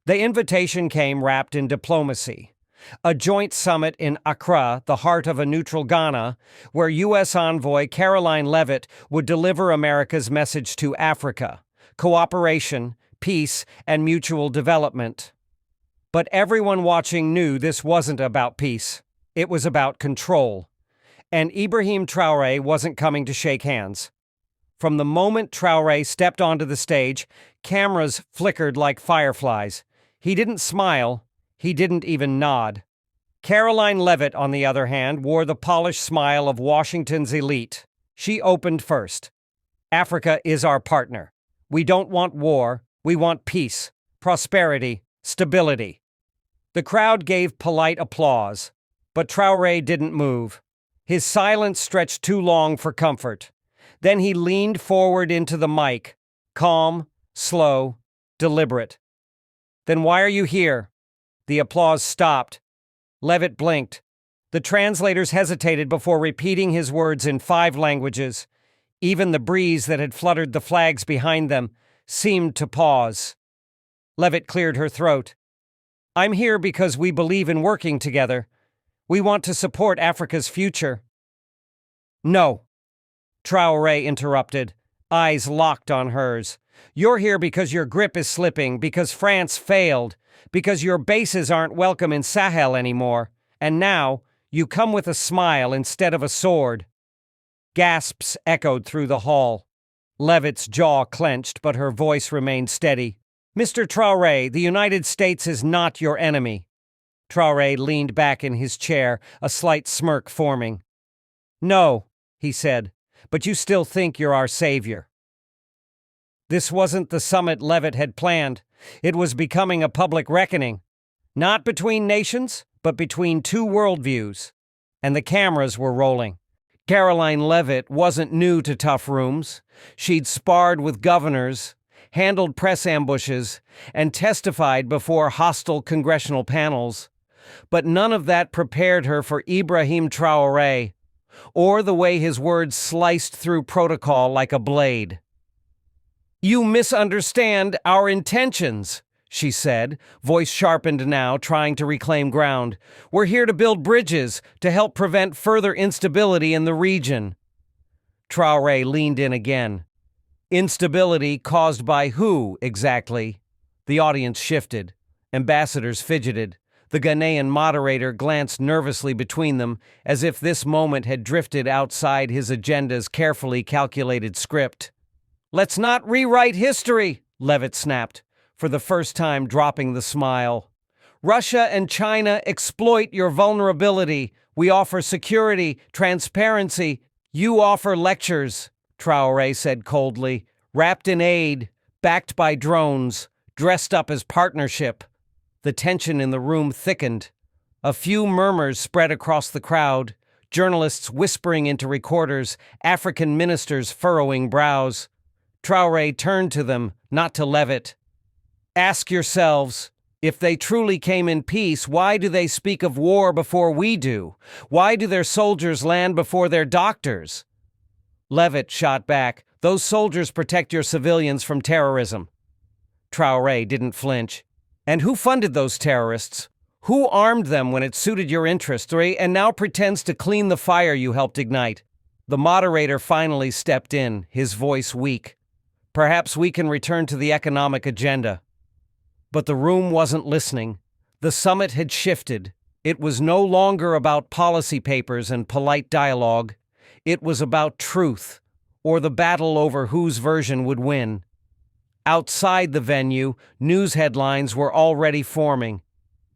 The invitation came wrapped in diplomacy. A joint summit in Accra, the heart of a neutral Ghana, where U.S. envoy Karoline Leavitt would deliver America's message to Africa: cooperation, peace, and mutual development. But everyone watching knew this wasn't about peace. It was about control. And İbrahim Traoré wasn't coming to shake hands. From the moment Traoré stepped onto the stage, cameras flickered like fireflies. He didn't smile. He didn't even nod. Karoline Leavitt, on the other hand, wore the polished smile of Washington's elite. She opened first. Africa is our partner. We don't want war. We want peace, prosperity, stability. The crowd gave polite applause, but Traoré didn't move. His silence stretched too long for comfort. Then he leaned forward into the mic, calm, slow, deliberate. "Then why are you here?" The applause stopped. Leavitt blinked. The translators hesitated before repeating his words in 5 languages. Even the breeze that had fluttered the flags behind them seemed to pause. Leavitt cleared her throat. "I'm here because we believe in working together. We want to support Africa's future." "No," Traoré interrupted, eyes locked on hers. "You're here because your grip is slipping, because France failed, because your bases aren't welcome in Sahel anymore, and now you come with a smile instead of a sword." Gasps echoed through the hall. Leavitt's jaw clenched, but her voice remained steady. "Mr. Traoré, the United States is not your enemy." Traoré leaned back in his chair, a slight smirk forming. "No," he said, "but you still think you're our savior." This wasn't the summit Leavitt had planned. It was becoming a public reckoning. Not between nations, but between 2 worldviews. And the cameras were rolling. Karoline Leavitt wasn't new to tough rooms. She'd sparred with governors, handled press ambushes, and testified before hostile congressional panels. But none of that prepared her for İbrahim Traoré, or the way his words sliced through protocol like a blade. "You misunderstand our intentions," she said, voice sharpened now, trying to reclaim ground. "We're here to build bridges, to help prevent further instability in the region." Traoré leaned in again. "Instability caused by who, exactly?" The audience shifted. Ambassadors fidgeted. The Ghanaian moderator glanced nervously between them, as if this moment had drifted outside his agenda's carefully calculated script. "Let's not rewrite history," Leavitt snapped, for the first time dropping the smile. "Russia and China exploit your vulnerability. We offer security, transparency. You offer lectures," Traoré said coldly, "wrapped in aid, backed by drones, dressed up as partnership." The tension in the room thickened. A few murmurs spread across the crowd, journalists whispering into recorders, African ministers furrowing brows. Traoré turned to them, not to Leavitt. "Ask yourselves, if they truly came in peace, why do they speak of war before we do? Why do their soldiers land before their doctors?" Leavitt shot back, "Those soldiers protect your civilians from terrorism." Traoré didn't flinch. "And who funded those terrorists? Who armed them when it suited your interests, and now pretends to clean the fire you helped ignite?" The moderator finally stepped in, his voice weak. "Perhaps we can return to the economic agenda." But the room wasn't listening. The summit had shifted. It was no longer about policy papers and polite dialogue. It was about truth, or the battle over whose version would win. Outside the venue, news headlines were already forming.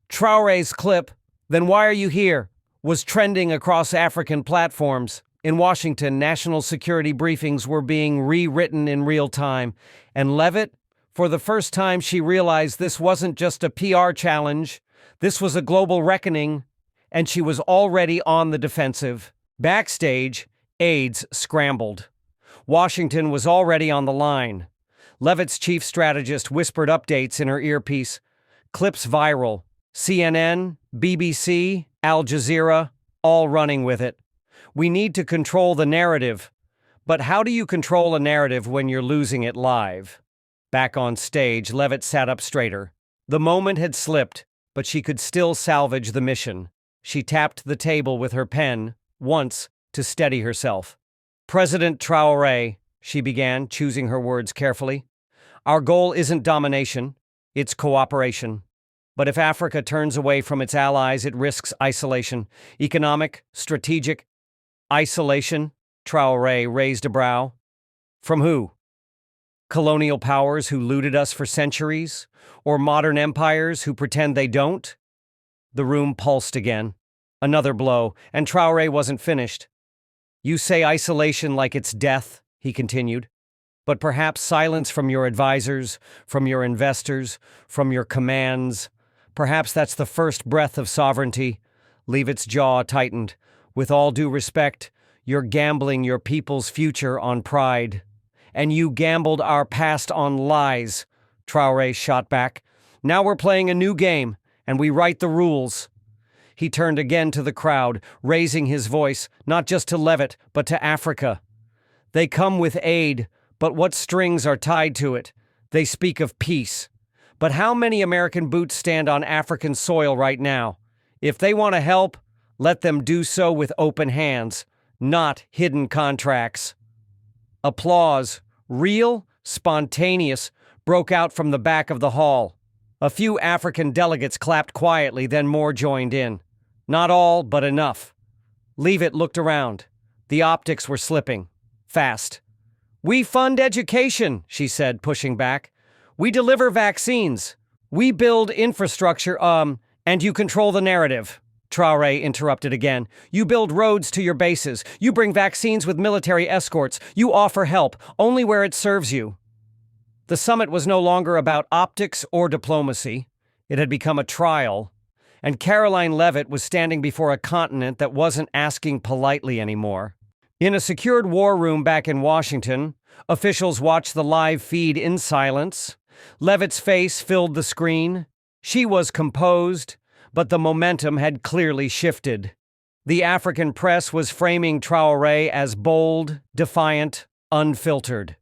Traoré's clip, "Then why are you here?" was trending across African platforms. In Washington, national security briefings were being rewritten in real time. And Leavitt, for the first time, she realized this wasn't just a PR challenge. This was a global reckoning, and she was already on the defensive. Backstage, aides scrambled. Washington was already on the line. Leavitt's chief strategist whispered updates in her earpiece. Clips viral. CNN, BBC, Al Jazeera, all running with it. "We need to control the narrative." But how do you control a narrative when you're losing it live? Back on stage, Leavitt sat up straighter. The moment had slipped, but she could still salvage the mission. She tapped the table with her pen, once, to steady herself. President Traoré, she began, choosing her words carefully, our goal isn't domination, it's cooperation. But if Africa turns away from its allies, it risks isolation. Economic, strategic isolation, Traoré raised a brow. From who? Colonial powers who looted us for centuries? Or modern empires who pretend they don't? The room pulsed again. Another blow, and Traoré wasn't finished. You say isolation like it's death, he continued. But perhaps silence from your advisors, from your investors, from your commands. Perhaps that's the first breath of sovereignty. Leavitt's jaw tightened. With all due respect, you're gambling your people's future on pride. And you gambled our past on lies, Traoré shot back. Now we're playing a new game, and we write the rules. He turned again to the crowd, raising his voice, not just to Leavitt, but to Africa. They come with aid, but what strings are tied to it? They speak of peace. But how many American boots stand on African soil right now? If they want to help, let them do so with open hands, not hidden contracts. Applause, real, spontaneous, broke out from the back of the hall. A few African delegates clapped quietly, then more joined in. Not all, but enough. Leavitt looked around. The optics were slipping. Fast. We fund education, she said, pushing back. We deliver vaccines. We build infrastructure, and you control the narrative. Traoré interrupted again. You build roads to your bases. You bring vaccines with military escorts. You offer help, only where it serves you. The summit was no longer about optics or diplomacy. It had become a trial. And Karoline Leavitt was standing before a continent that wasn't asking politely anymore. In a secured war room back in Washington, officials watched the live feed in silence. Leavitt's face filled the screen. She was composed, but the momentum had clearly shifted. The African press was framing Traoré as bold, defiant, unfiltered.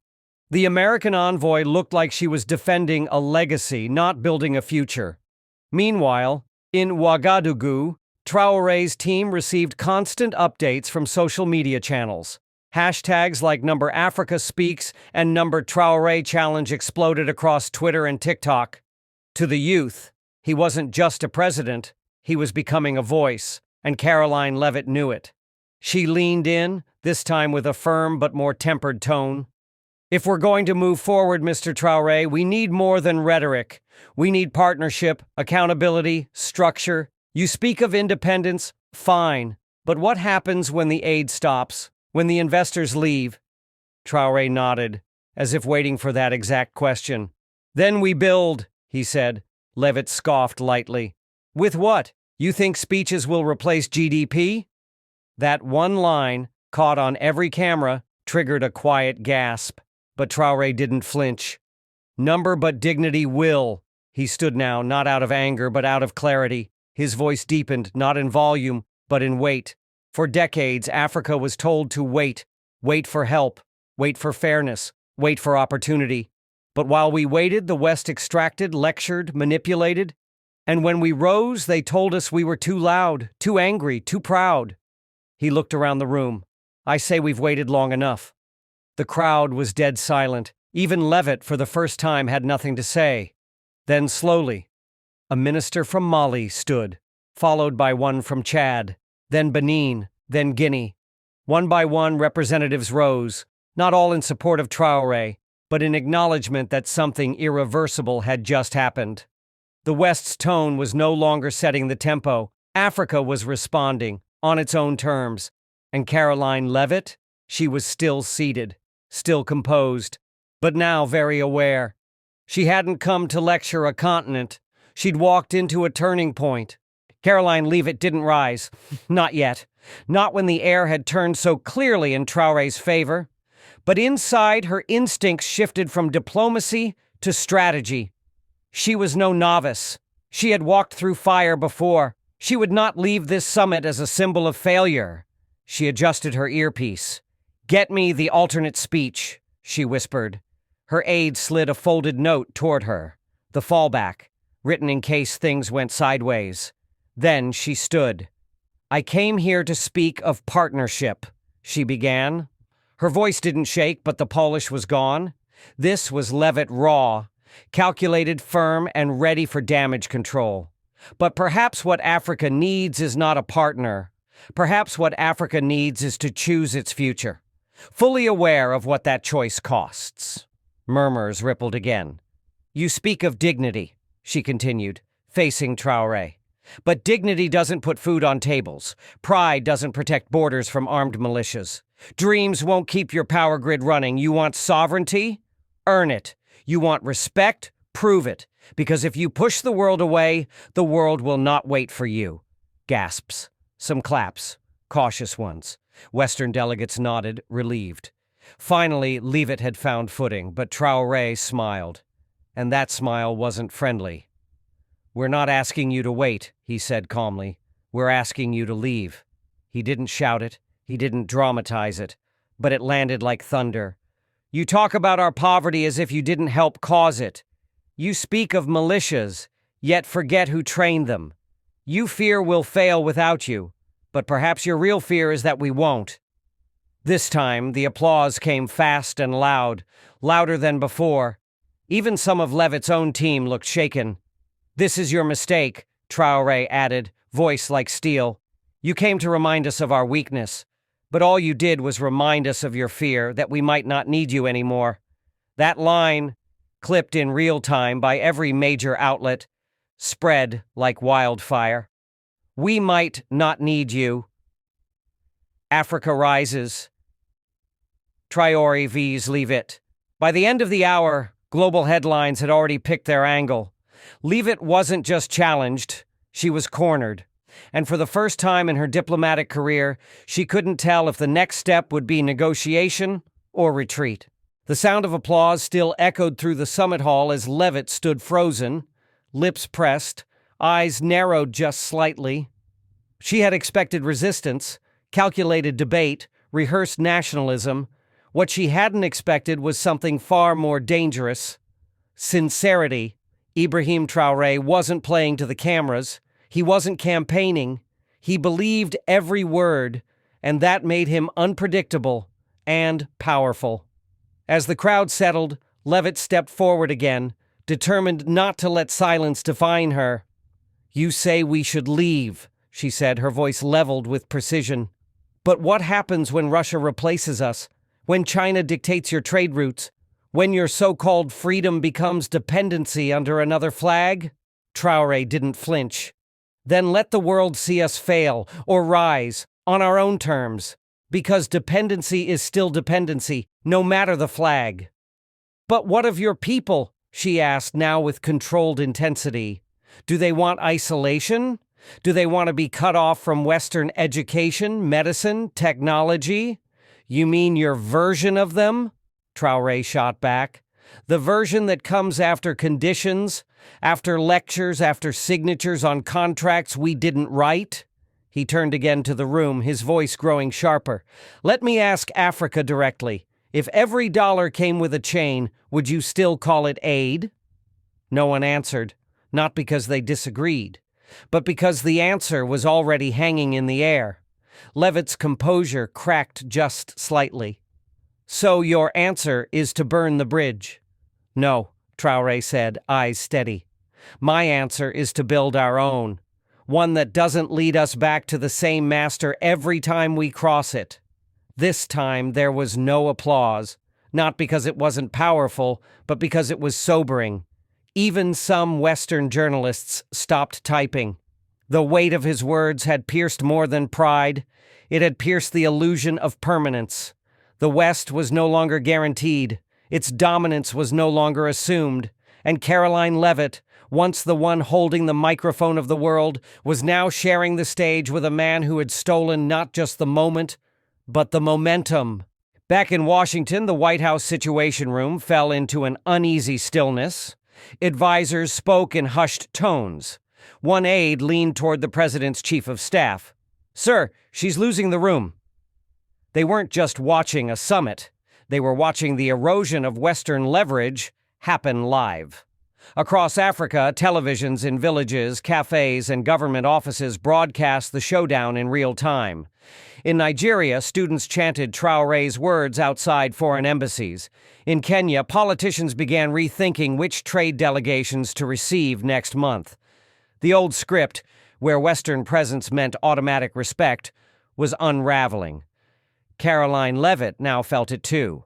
The American envoy looked like she was defending a legacy, not building a future. Meanwhile, in Ouagadougou, Traoré's team received constant updates from social media channels. Hashtags like #AfricaSpeaks and #Traoré Challenge exploded across Twitter and TikTok. To the youth, he wasn't just a president, he was becoming a voice, and Karoline Leavitt knew it. She leaned in, this time with a firm but more tempered tone. If we're going to move forward, Mr. Traoré, we need more than rhetoric. We need partnership, accountability, structure. You speak of independence, fine, but what happens when the aid stops, when the investors leave? Traoré nodded, as if waiting for that exact question. Then we build, he said. Leavitt scoffed lightly. With what? You think speeches will replace GDP? That one line, caught on every camera, triggered a quiet gasp. But Traoré didn't flinch. Number but dignity will. He stood now, not out of anger, but out of clarity. His voice deepened, not in volume, but in weight. For decades, Africa was told to wait. Wait for help. Wait for fairness. Wait for opportunity. But while we waited, the West extracted, lectured, manipulated. And when we rose, they told us we were too loud, too angry, too proud. He looked around the room. I say we've waited long enough. The crowd was dead silent. Even Leavitt, for the first time, had nothing to say. Then slowly, a minister from Mali stood, followed by one from Chad, then Benin, then Guinea. One by one, representatives rose, not all in support of Traoré, but in acknowledgement that something irreversible had just happened. The West's tone was no longer setting the tempo. Africa was responding, on its own terms. And Karoline Leavitt? She was still seated, still composed, but now very aware. She hadn't come to lecture a continent. She'd walked into a turning point. Karoline Leavitt didn't rise. Not yet. Not when the air had turned so clearly in Traoré's favor. But inside, her instincts shifted from diplomacy to strategy. She was no novice. She had walked through fire before. She would not leave this summit as a symbol of failure. She adjusted her earpiece. Get me the alternate speech, she whispered. Her aide slid a folded note toward her. The fallback. written in case things went sideways. Then she stood. "I came here to speak of partnership," she began. Her voice didn't shake, but the polish was gone. This was Leavitt raw, calculated, firm, and ready for damage control. But perhaps what Africa needs is not a partner. Perhaps what Africa needs is to choose its future, fully aware of what that choice costs. Murmurs rippled again. "You speak of dignity," she continued, facing Traoré. "But dignity doesn't put food on tables. Pride doesn't protect borders from armed militias. Dreams won't keep your power grid running. You want sovereignty? Earn it. You want respect? Prove it. Because if you push the world away, the world will not wait for you." Gasps. Some claps. Cautious ones. Western delegates nodded, relieved. Finally, Leavitt had found footing, but Traoré smiled. And that smile wasn't friendly. "We're not asking you to wait," he said calmly. "We're asking you to leave." He didn't shout it. He didn't dramatize it. But it landed like thunder. "You talk about our poverty as if you didn't help cause it. You speak of militias, yet forget who trained them. You fear we'll fail without you, but perhaps your real fear is that we won't." This time, the applause came fast and loud, louder than before. Even some of Leavitt's own team looked shaken. "This is your mistake," Traoré added, voice like steel. "You came to remind us of our weakness, but all you did was remind us of your fear that we might not need you anymore." That line, clipped in real time by every major outlet, spread like wildfire. "We might not need you. Africa rises. Traoré vs. Leavitt." By the end of the hour, global headlines had already picked their angle. Leavitt wasn't just challenged, she was cornered. And for the first time in her diplomatic career, she couldn't tell if the next step would be negotiation or retreat. The sound of applause still echoed through the summit hall as Leavitt stood frozen, lips pressed, eyes narrowed just slightly. She had expected resistance, calculated debate, rehearsed nationalism. What she hadn't expected was something far more dangerous. Sincerity. Ibrahim Traoré wasn't playing to the cameras. He wasn't campaigning. He believed every word, and that made him unpredictable and powerful. As the crowd settled, Leavitt stepped forward again, determined not to let silence define her. "You say we should leave," she said, her voice leveled with precision. "But what happens when Russia replaces us? When China dictates your trade routes? When your so-called freedom becomes dependency under another flag?" Traoré didn't flinch. "Then let the world see us fail or rise on our own terms, because dependency is still dependency, no matter the flag." "But what of your people?" she asked, now with controlled intensity. "Do they want isolation? Do they want to be cut off from Western education, medicine, technology?" "You mean your version of them?" Traoré shot back. "The version that comes after conditions, after lectures, after signatures on contracts we didn't write?" He turned again to the room, his voice growing sharper. "Let me ask Africa directly. If every dollar came with a chain, would you still call it aid?" No one answered, not because they disagreed, but because the answer was already hanging in the air. Leavitt's composure cracked just slightly. "So your answer is to burn the bridge?" "No," Traoré said, eyes steady. "My answer is to build our own. One that doesn't lead us back to the same master every time we cross it." This time there was no applause, not because it wasn't powerful, but because it was sobering. Even some Western journalists stopped typing. The weight of his words had pierced more than pride. It had pierced the illusion of permanence. The West was no longer guaranteed. Its dominance was no longer assumed. And Karoline Leavitt, once the one holding the microphone of the world, was now sharing the stage with a man who had stolen not just the moment, but the momentum. Back in Washington, the White House Situation Room fell into an uneasy stillness. Advisors spoke in hushed tones. One aide leaned toward the president's chief of staff. "Sir, she's losing the room." They weren't just watching a summit. They were watching the erosion of Western leverage happen live. Across Africa, televisions in villages, cafes, and government offices broadcast the showdown in real time. In Nigeria, students chanted Traoré's words outside foreign embassies. In Kenya, politicians began rethinking which trade delegations to receive next month. The old script, where Western presence meant automatic respect, was unraveling. Karoline Leavitt now felt it too.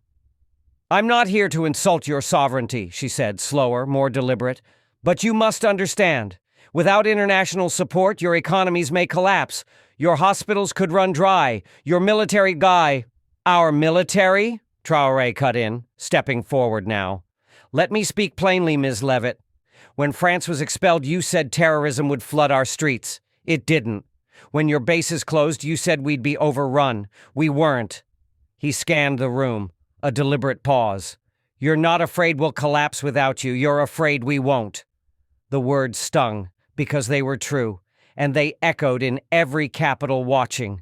"I'm not here to insult your sovereignty," she said, slower, more deliberate. "But you must understand. Without international support, your economies may collapse. Your hospitals could run dry. Your military guy—" "Our military?" Traoré cut in, stepping forward now. "Let me speak plainly, Ms. Leavitt. When France was expelled, you said terrorism would flood our streets. It didn't. When your bases closed, you said we'd be overrun. We weren't." He scanned the room. A deliberate pause. "You're not afraid we'll collapse without you. You're afraid we won't." The words stung, because they were true, and they echoed in every capital watching.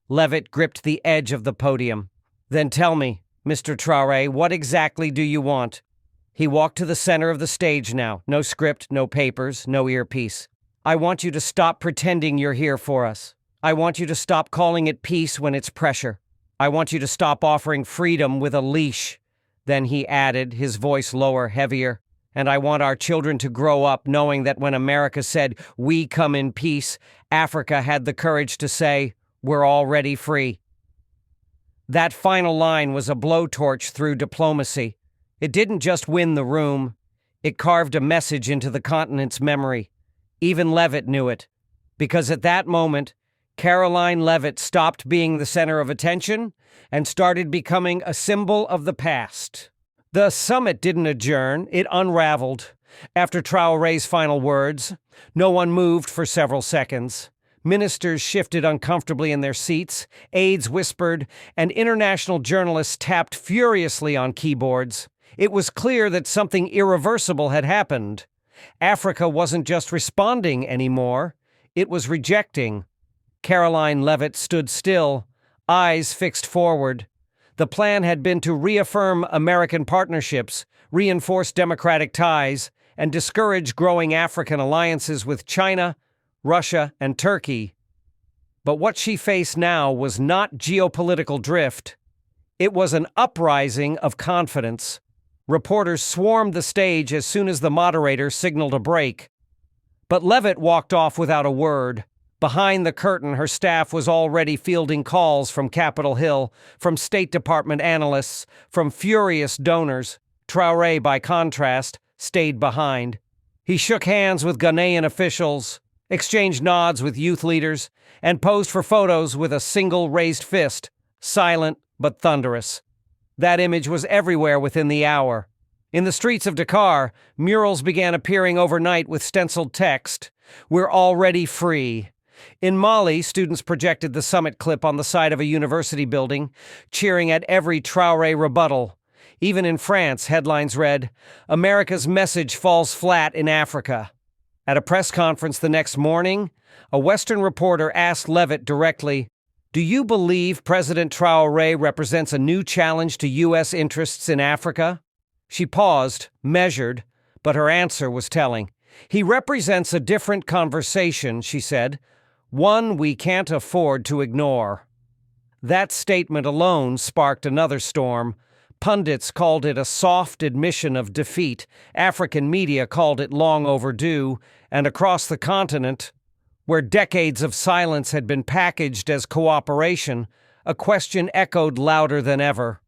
Leavitt gripped the edge of the podium. "Then tell me, Mr. Traoré, what exactly do you want?" He walked to the center of the stage now. No script, no papers, no earpiece. "I want you to stop pretending you're here for us. I want you to stop calling it peace when it's pressure. I want you to stop offering freedom with a leash." Then he added, his voice lower, heavier, "And I want our children to grow up knowing that when America said, 'We come in peace,' Africa had the courage to say, 'We're already free.'" That final line was a blowtorch through diplomacy. It didn't just win the room. It carved a message into the continent's memory. Even Leavitt knew it, because at that moment, Karoline Leavitt stopped being the center of attention and started becoming a symbol of the past. The summit didn't adjourn, it unraveled. After Traoré's final words, no one moved for several seconds. Ministers shifted uncomfortably in their seats, aides whispered, and international journalists tapped furiously on keyboards. It was clear that something irreversible had happened. Africa wasn't just responding anymore, it was rejecting. Karoline Leavitt stood still, eyes fixed forward. The plan had been to reaffirm American partnerships, reinforce democratic ties, and discourage growing African alliances with China, Russia, and Turkey. But what she faced now was not geopolitical drift. It was an uprising of confidence. Reporters swarmed the stage as soon as the moderator signaled a break. But Leavitt walked off without a word. Behind the curtain, her staff was already fielding calls from Capitol Hill, from State Department analysts, from furious donors. Traoré, by contrast, stayed behind. He shook hands with Ghanaian officials, exchanged nods with youth leaders, and posed for photos with a single raised fist, silent but thunderous. That image was everywhere within the hour. In the streets of Dakar, murals began appearing overnight with stenciled text, "We're already free." In Mali, students projected the summit clip on the side of a university building, cheering at every Traoré rebuttal. Even in France, headlines read, "America's message falls flat in Africa." At a press conference the next morning, a Western reporter asked Leavitt directly, "Do you believe President Traoré represents a new challenge to U.S. interests in Africa?" She paused, measured, but her answer was telling. "He represents a different conversation," she said, "one we can't afford to ignore." That statement alone sparked another storm. Pundits called it a soft admission of defeat, African media called it long overdue, and across the continent, where decades of silence had been packaged as cooperation, a question echoed louder than ever.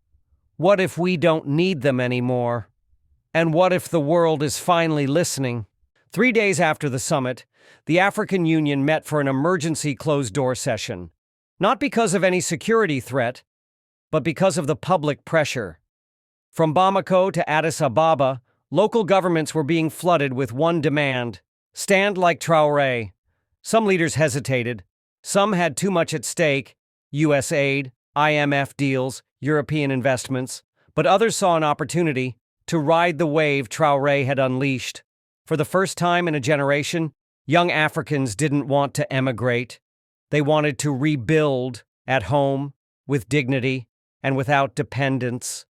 What if we don't need them anymore? And what if the world is finally listening? 3 days after the summit, the African Union met for an emergency closed-door session. Not because of any security threat, but because of the public pressure. From Bamako to Addis Ababa, local governments were being flooded with one demand: stand like Traoré. Some leaders hesitated. Some had too much at stake: U.S. aid, IMF deals, European investments. But others saw an opportunity to ride the wave Traoré had unleashed. For the first time in a generation, young Africans didn't want to emigrate. They wanted to rebuild at home, with dignity, and without dependence.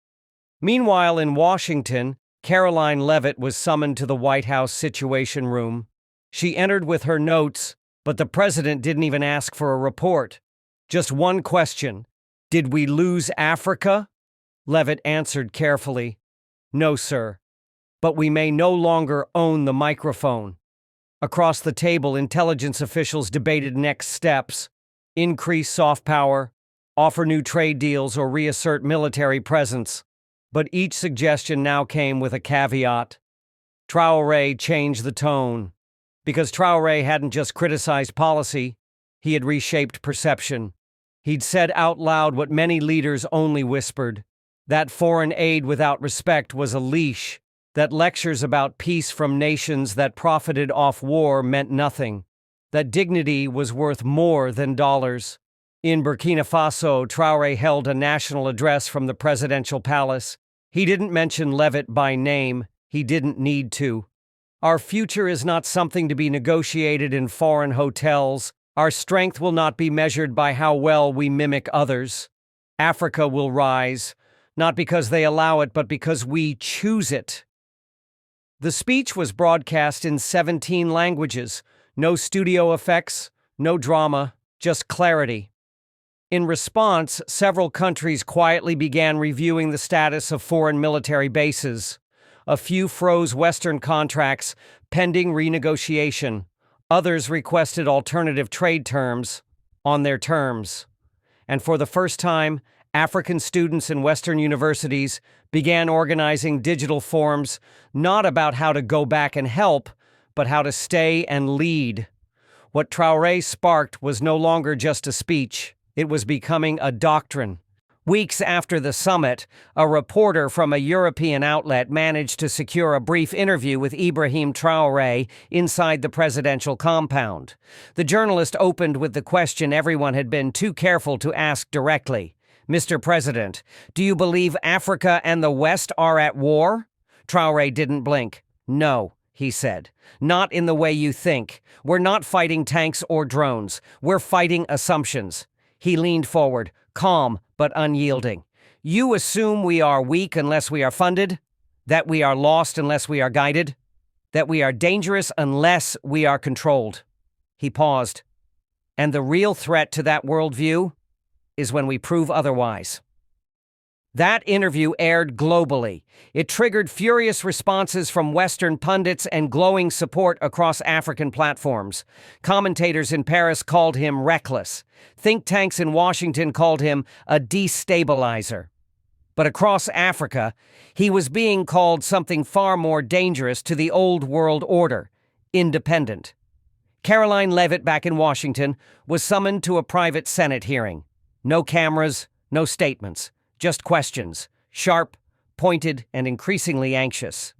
Meanwhile, in Washington, Karoline Leavitt was summoned to the White House Situation Room. She entered with her notes, but the president didn't even ask for a report. Just one question. Did we lose Africa? Leavitt answered carefully. No, sir. But we may no longer own the microphone. Across the table, intelligence officials debated next steps. Increase soft power, offer new trade deals, or reassert military presence. But each suggestion now came with a caveat. Traoré changed the tone. Because Traoré hadn't just criticized policy, he had reshaped perception. He'd said out loud what many leaders only whispered, that foreign aid without respect was a leash, that lectures about peace from nations that profited off war meant nothing, that dignity was worth more than dollars. In Burkina Faso, Traoré held a national address from the presidential palace. He didn't mention Leavitt by name. He didn't need to. Our future is not something to be negotiated in foreign hotels. Our strength will not be measured by how well we mimic others. Africa will rise, not because they allow it, but because we choose it. The speech was broadcast in 17 languages. No studio effects, no drama, just clarity. In response, several countries quietly began reviewing the status of foreign military bases. A few froze Western contracts pending renegotiation. Others requested alternative trade terms on their terms. And for the first time, African students in Western universities began organizing digital forums not about how to go back and help, but how to stay and lead. What Traoré sparked was no longer just a speech. It was becoming a doctrine. Weeks after the summit, a reporter from a European outlet managed to secure a brief interview with İbrahim Traoré inside the presidential compound. The journalist opened with the question everyone had been too careful to ask directly. Mr. President, do you believe Africa and the West are at war? Traoré didn't blink. No, he said. Not in the way you think. We're not fighting tanks or drones. We're fighting assumptions. He leaned forward, calm but unyielding. You assume we are weak unless we are funded, that we are lost unless we are guided, that we are dangerous unless we are controlled. He paused. And the real threat to that worldview is when we prove otherwise. That interview aired globally. It triggered furious responses from Western pundits and glowing support across African platforms. Commentators in Paris called him reckless. Think tanks in Washington called him a destabilizer. But across Africa, he was being called something far more dangerous to the old world order: independent. Karoline Leavitt, back in Washington, was summoned to a private Senate hearing. No cameras, no statements. Just questions, sharp, pointed, and increasingly anxious.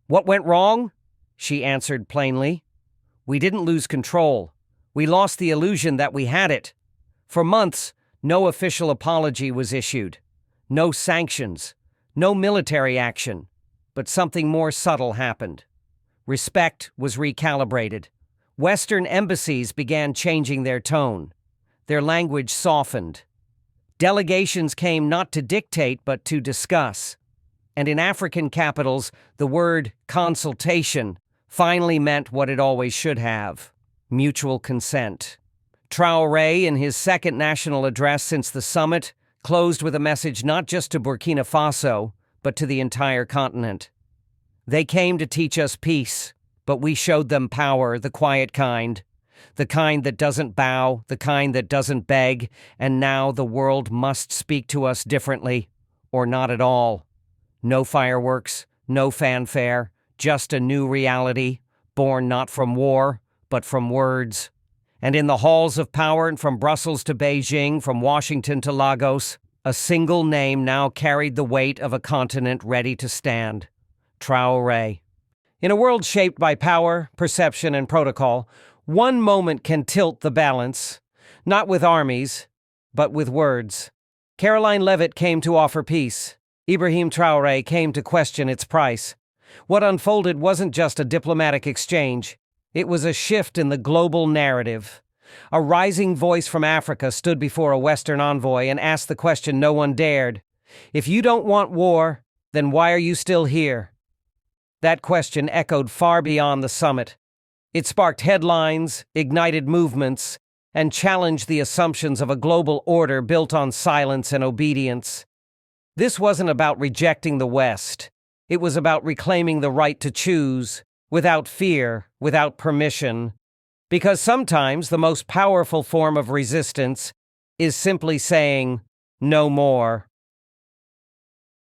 What went wrong? She answered plainly. We didn't lose control. We lost the illusion that we had it. For months, no official apology was issued. No sanctions. No military action. But something more subtle happened. Respect was recalibrated. Western embassies began changing their tone. Their language softened. Delegations came not to dictate, but to discuss. And in African capitals, the word consultation finally meant what it always should have: mutual consent. Traoré, in his second national address since the summit, closed with a message not just to Burkina Faso, but to the entire continent. They came to teach us peace, but we showed them power, the quiet kind. The kind that doesn't bow, the kind that doesn't beg, and now the world must speak to us differently, or not at all. No fireworks, no fanfare, just a new reality, born not from war, but from words. And in the halls of power, and from Brussels to Beijing, from Washington to Lagos, a single name now carried the weight of a continent ready to stand: Traoré. In a world shaped by power, perception, and protocol, one moment can tilt the balance, not with armies, but with words. Karoline Leavitt came to offer peace. İbrahim Traoré came to question its price. What unfolded wasn't just a diplomatic exchange. It was a shift in the global narrative. A rising voice from Africa stood before a Western envoy and asked the question no one dared. If you don't want war, then why are you still here? That question echoed far beyond the summit. It sparked headlines, ignited movements, and challenged the assumptions of a global order built on silence and obedience. This wasn't about rejecting the West. It was about reclaiming the right to choose, without fear, without permission. Because sometimes the most powerful form of resistance is simply saying, no more.